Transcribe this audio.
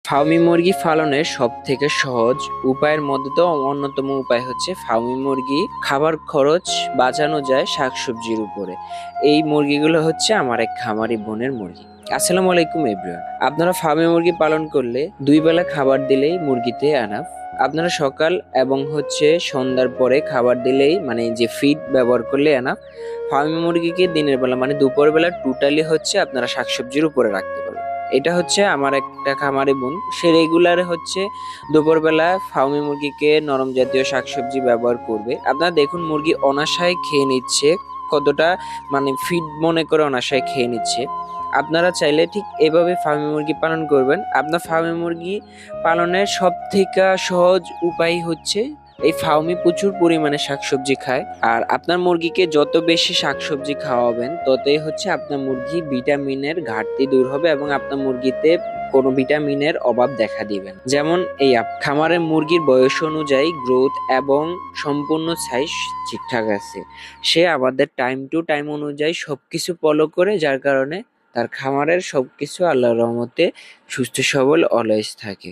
Fermi মুরগি পালনের সবথেকে সহজ উপায়ের মধ্যে তো অন্যতম উপায় হচ্ছে ফার্মি মুরগি খাবার খরচ বাঁচানো যায় শাকসবজির উপরে। এই মুরগিগুলো হচ্ছে আমার এক খামারি বোনের মুরগি। আসসালামু আলাইকুম এভরিওয়ান। আপনারা ফার্মি মুরগি পালন করলে 2 বেলা খাবার দিলেই মুরগিতে আনাফ। আপনারা সকাল এবং সন্ধ্যার পরে খাবার দিলেই মানে যে ফিড ব্যবহার করলে আনাফ। ফার্মি মুরগিকে দিনের বেলা মানে দুপুর বেলা টোটালি আপনারা শাকসবজির উপরে রাখতে পারবেন। এটা হচ্ছে আমার একটা খামারি বোন, সে রেগুলার দুপুরবেলা ফার্মি মুরগিকে নরম জাতীয় শাকসবজি ব্যবহার করবে। আপনারা দেখুন মুরগি অনাশায় খেয়ে নিচ্ছে, কতটা মানে ফিড মনে করে অনাশায় খেয়ে নিচ্ছে। আপনারা চাইলে ঠিক এভাবে ফার্মি মুরগি পালন করবেন। আপনার ফার্মি মুরগি পালনের সব থেকে সহজ উপায় হচ্ছে এই ফার্মি প্রচুর পরিমাণে শাকসবজি খায়, আর আপনার মুরগিকে যত বেশি শাকসবজি খাওয়াবেন ততই আপনার মুরগি ভিটামিনের ঘাটতি দূর হবে এবং আপনার মুরগিতে কোনো ভিটামিনের অভাব দেখা দিবেন। যেমন খামারের মুরগির বয়স অনুযায়ী গ্রোথ এবং সম্পূর্ণ সাইজ ঠিকঠাক আছে। সে আমাদের টাইম টু টাইম অনুযায়ী সবকিছু ফলো করে, যার কারণে তার খামারের সবকিছু আল্লাহর রহমতে সুস্থ সবল অলওয়েজ থাকে।